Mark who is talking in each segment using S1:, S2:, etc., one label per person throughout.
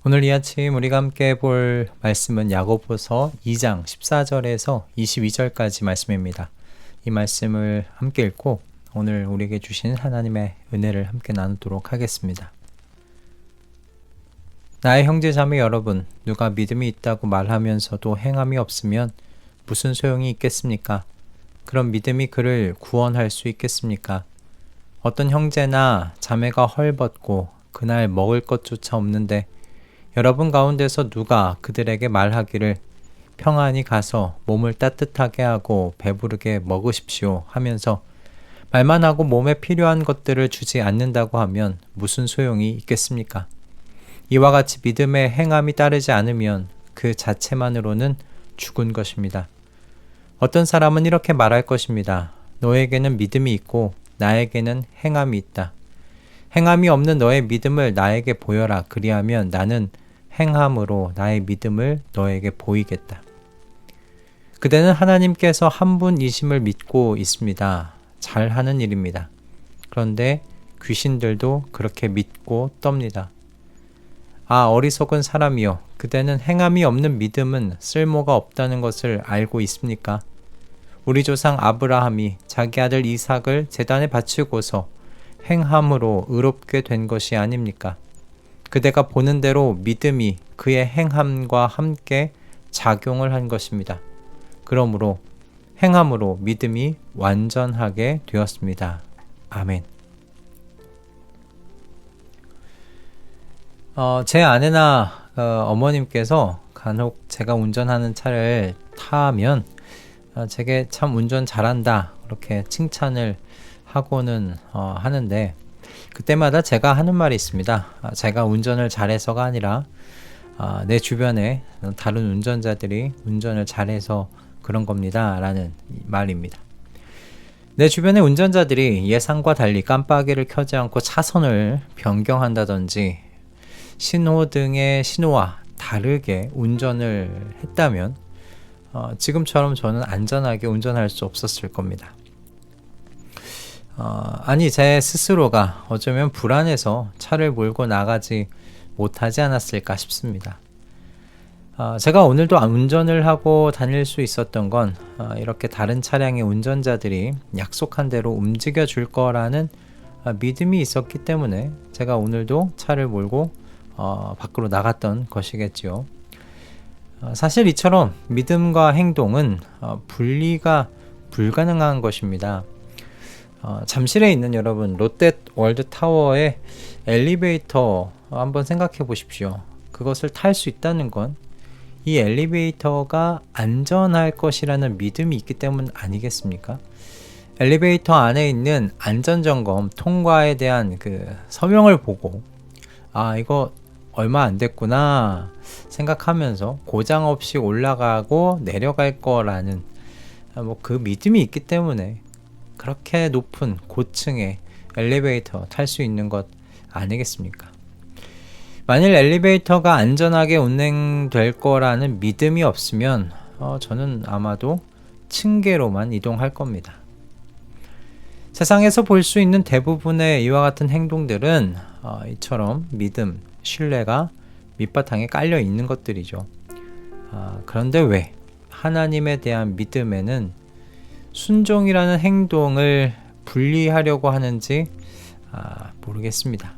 S1: 오늘 이 아침 우리가 함께 볼 말씀은 야고보서 2장 14절에서 22절까지 말씀입니다. 이 말씀을 함께 읽고 오늘 우리에게 주신 하나님의 은혜를 함께 나누도록 하겠습니다. 나의 형제 자매 여러분, 누가 믿음이 있다고 말하면서도 행함이 없으면 무슨 소용이 있겠습니까? 그럼 믿음이 그를 구원할 수 있겠습니까? 어떤 형제나 자매가 헐벗고 그날 먹을 것조차 없는데 여러분 가운데서 누가 그들에게 말하기를 평안히 가서 몸을 따뜻하게 하고 배부르게 먹으십시오 하면서 말만 하고 몸에 필요한 것들을 주지 않는다고 하면 무슨 소용이 있겠습니까? 이와 같이 믿음의 행함이 따르지 않으면 그 자체만으로는 죽은 것입니다. 어떤 사람은 이렇게 말할 것입니다. 너에게는 믿음이 있고 나에게는 행함이 있다. 행함이 없는 너의 믿음을 나에게 보여라. 그리하면 나는 행함으로 나의 믿음을 너에게 보이겠다. 그대는 하나님께서 한 분이심을 믿고 있습니다. 잘하는 일입니다. 그런데 귀신들도 그렇게 믿고 떱니다. 아, 어리석은 사람이여, 그대는 행함이 없는 믿음은 쓸모가 없다는 것을 알고 있습니까? 우리 조상 아브라함이 자기 아들 이삭을 제단에 바치고서 행함으로 의롭게 된 것이 아닙니까? 그대가 보는 대로 믿음이 그의 행함과 함께 작용을 한 것입니다. 그러므로 행함으로 믿음이 완전하게 되었습니다. 아멘. 제 아내나 어머님께서 간혹 제가 운전하는 차를 타면 제게 참 운전 잘한다 그렇게 칭찬을 하고는 하는데 그때마다 제가 하는 말이 있습니다. 제가 운전을 잘해서가 아니라 내 주변에 다른 운전자들이 운전을 잘해서 그런 겁니다 라는 말입니다. 내 주변의 운전자들이 예상과 달리 깜빡이를 켜지 않고 차선을 변경한다든지 신호등의 신호와 다르게 운전을 했다면 지금처럼 저는 안전하게 운전할 수 없었을 겁니다. 아니 제 스스로가 어쩌면 불안해서 차를 몰고 나가지 못하지 않았을까 싶습니다. 제가 오늘도 운전을 하고 다닐 수 있었던 건 이렇게 다른 차량의 운전자들이 약속한 대로 움직여 줄 거라는 믿음이 있었기 때문에 제가 오늘도 차를 몰고 밖으로 나갔던 것이겠지요. 사실 이처럼 믿음과 행동은 분리가 불가능한 것입니다. 잠실에 있는 여러분 롯데월드타워의 엘리베이터 한번 생각해 보십시오. 그것을 탈 수 있다는 건 이 엘리베이터가 안전할 것이라는 믿음이 있기 때문 아니겠습니까? 엘리베이터 안에 있는 안전점검 통과에 대한 그 서명을 보고 이거 얼마 안 됐구나 생각하면서 고장 없이 올라가고 내려갈 거라는 그 믿음이 있기 때문에 그렇게 높은 고층의 엘리베이터 탈 수 있는 것 아니겠습니까? 만일 엘리베이터가 안전하게 운행될 거라는 믿음이 없으면 저는 아마도 층계로만 이동할 겁니다. 세상에서 볼 수 있는 대부분의 이와 같은 행동들은 이처럼 믿음, 신뢰가 밑바탕에 깔려 있는 것들이죠. 그런데 왜 하나님에 대한 믿음에는 순종이라는 행동을 분리하려고 하는지 모르겠습니다.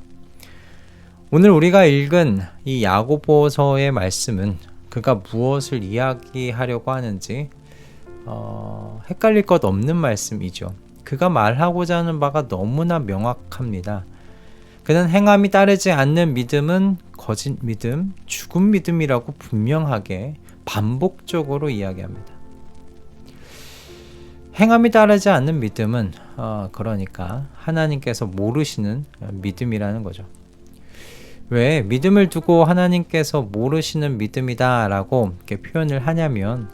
S1: 오늘 우리가 읽은 이 야고보서의 말씀은 그가 무엇을 이야기하려고 하는지 헷갈릴 것 없는 말씀이죠. 그가 말하고자 하는 바가 너무나 명확합니다. 그는 행함이 따르지 않는 믿음은 거짓 믿음, 죽은 믿음이라고 분명하게 반복적으로 이야기합니다. 행함이 따르지 않는 믿음은 그러니까 하나님께서 모르시는 믿음이라는 거죠. 왜 믿음을 두고 하나님께서 모르시는 믿음이다 라고 이렇게 표현을 하냐면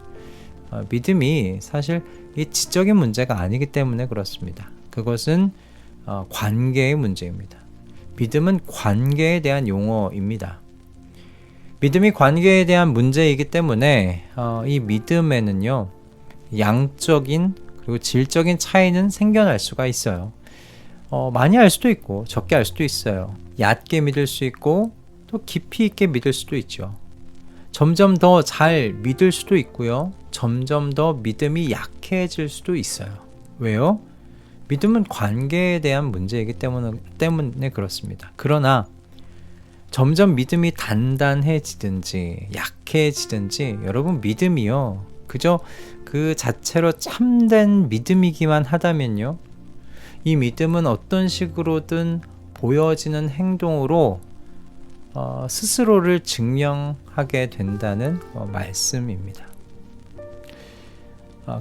S1: 믿음이 사실 이 지적인 문제가 아니기 때문에 그렇습니다. 그것은 관계의 문제입니다. 믿음은 관계에 대한 용어입니다. 믿음이 관계에 대한 문제이기 때문에 이 믿음에는요 양적인 그리고 질적인 차이는 생겨날 수가 있어요. 많이 알 수도 있고 적게 알 수도 있어요. 얕게 믿을 수 있고 또 깊이 있게 믿을 수도 있죠. 점점 더 잘 믿을 수도 있고요. 점점 더 믿음이 약해질 수도 있어요. 왜요? 믿음은 관계에 대한 문제이기 때문에 그렇습니다. 그러나 점점 믿음이 단단해지든지 약해지든지 여러분 믿음이요. 그저 그 자체로 참된 믿음이기만 하다면요. 이 믿음은 어떤 식으로든 보여지는 행동으로 스스로를 증명하게 된다는 말씀입니다.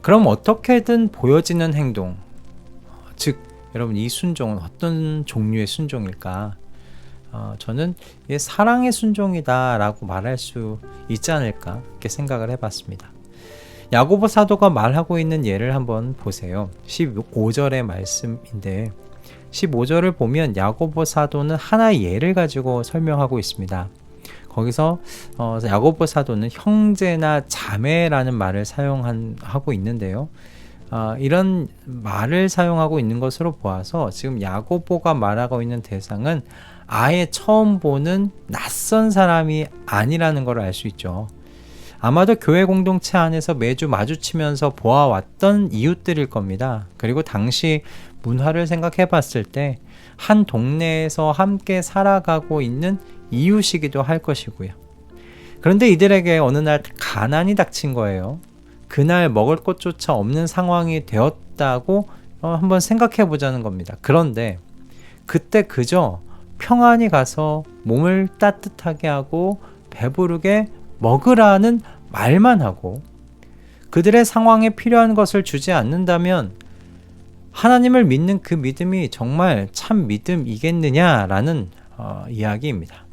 S1: 그럼 어떻게든 보여지는 행동, 즉 여러분 이 순종은 어떤 종류의 순종일까? 저는 이게 사랑의 순종이다 라고 말할 수 있지 않을까 이렇게 생각을 해봤습니다. 야고보 사도가 말하고 있는 예를 한번 보세요. 15절의 말씀인데 15절을 보면 야고보 사도는 하나의 예를 가지고 설명하고 있습니다. 거기서 야고보 사도는 형제나 자매라는 말을 사용하고 있는데요. 이런 말을 사용하고 있는 것으로 보아서 지금 야고보가 말하고 있는 대상은 아예 처음 보는 낯선 사람이 아니라는 걸 알 수 있죠. 아마도 교회 공동체 안에서 매주 마주치면서 보아왔던 이웃들일 겁니다. 그리고 당시 문화를 생각해 봤을 때 한 동네에서 함께 살아가고 있는 이웃이기도 할 것이고요. 그런데 이들에게 어느 날 가난이 닥친 거예요. 그날 먹을 것조차 없는 상황이 되었다고 한번 생각해 보자는 겁니다. 그런데 그때 그저 평안히 가서 몸을 따뜻하게 하고 배부르게 먹으라는 말만 하고 그들의 상황에 필요한 것을 주지 않는다면 하나님을 믿는 그 믿음이 정말 참 믿음이겠느냐라는 이야기입니다.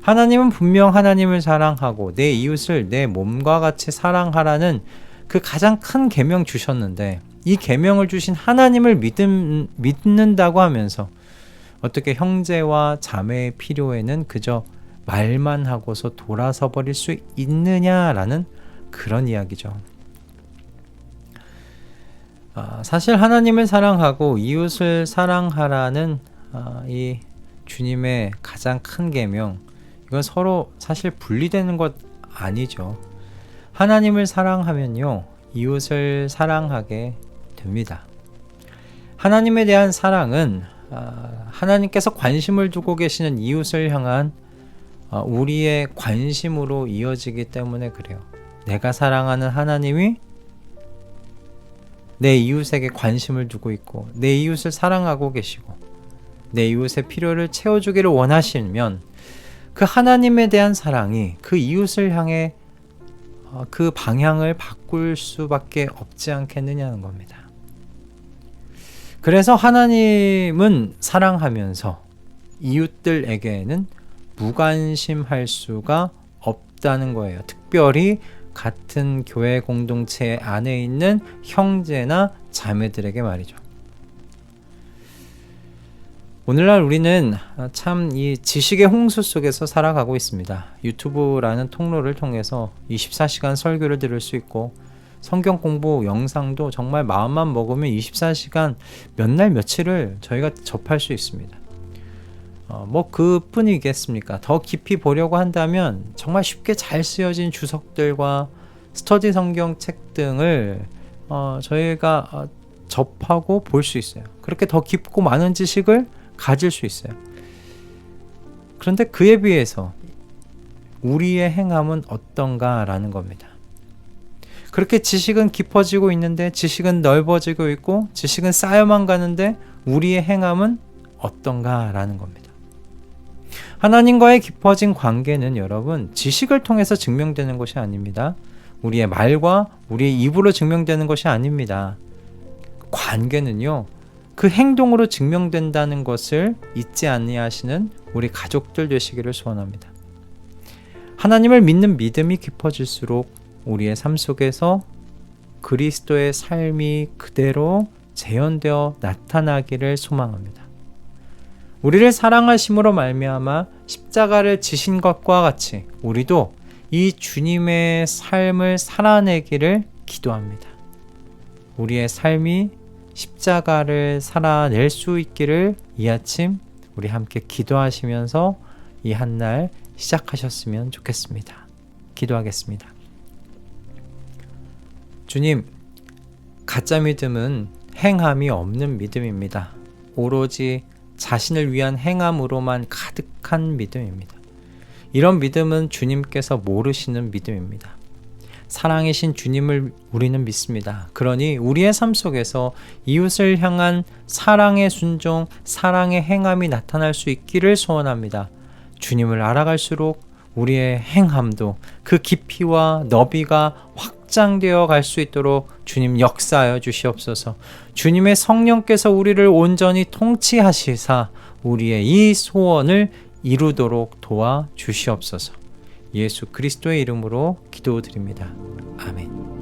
S1: 하나님은 분명 하나님을 사랑하고 내 이웃을 내 몸과 같이 사랑하라는 그 가장 큰 계명 주셨는데 이 계명을 주신 하나님을 믿는다고 하면서 어떻게 형제와 자매의 필요에는 그저 말만 하고서 돌아서 버릴 수 있느냐라는 그런 이야기죠. 사실 하나님을 사랑하고 이웃을 사랑하라는 이 주님의 가장 큰 계명, 이건 서로 사실 분리되는 것 아니죠. 하나님을 사랑하면요, 이웃을 사랑하게 됩니다. 하나님에 대한 사랑은 하나님께서 관심을 두고 계시는 이웃을 향한 우리의 관심으로 이어지기 때문에 그래요. 내가 사랑하는 하나님이 내 이웃에게 관심을 두고 있고 내 이웃을 사랑하고 계시고 내 이웃의 필요를 채워주기를 원하시면 그 하나님에 대한 사랑이 그 이웃을 향해 그 방향을 바꿀 수밖에 없지 않겠느냐는 겁니다. 그래서 하나님은 사랑하면서 이웃들에게는 무관심할 수가 없다는 거예요. 특별히 같은 교회 공동체 안에 있는 형제나 자매들에게 말이죠. 오늘날 우리는 참 이 지식의 홍수 속에서 살아가고 있습니다. 유튜브라는 통로를 통해서 24시간 설교를 들을 수 있고 성경 공부 영상도 정말 마음만 먹으면 24시간 몇 날 며칠을 저희가 접할 수 있습니다. 뭐 그뿐이겠습니까? 더 깊이 보려고 한다면 정말 쉽게 잘 쓰여진 주석들과 스터디 성경책 등을 저희가 접하고 볼 수 있어요. 그렇게 더 깊고 많은 지식을 가질 수 있어요. 그런데 그에 비해서 우리의 행함은 어떤가라는 겁니다. 그렇게 지식은 깊어지고 있는데 지식은 넓어지고 있고 지식은 쌓여만 가는데 우리의 행함은 어떤가라는 겁니다. 하나님과의 깊어진 관계는 여러분 지식을 통해서 증명되는 것이 아닙니다. 우리의 말과 우리의 입으로 증명되는 것이 아닙니다. 관계는요, 그 행동으로 증명된다는 것을 잊지 아니하시는 우리 가족들 되시기를 소원합니다. 하나님을 믿는 믿음이 깊어질수록 우리의 삶 속에서 그리스도의 삶이 그대로 재현되어 나타나기를 소망합니다. 우리를 사랑하심으로 말미암아 십자가를 지신 것과 같이 우리도 이 주님의 삶을 살아내기를 기도합니다. 우리의 삶이 십자가를 살아낼 수 있기를 이 아침 우리 함께 기도하시면서 이 한 날 시작하셨으면 좋겠습니다. 기도하겠습니다. 주님, 가짜 믿음은 행함이 없는 믿음입니다. 오로지 자신을 위한 행함으로만 가득한 믿음입니다. 이런 믿음은 주님께서 모르시는 믿음입니다. 사랑이신 주님을 우리는 믿습니다. 그러니 우리의 삶 속에서 이웃을 향한 사랑의 순종, 사랑의 행함이 나타날 수 있기를 소원합니다. 주님을 알아갈수록 우리의 행함도 그 깊이와 너비가 확장되어 갈 수 있도록 주님 역사하여 주시옵소서. 주님의 성령께서 우리를 온전히 통치하시사 우리의 이 소원을 이루도록 도와 주시옵소서. 예수 그리스도의 이름으로 기도드립니다. 아멘.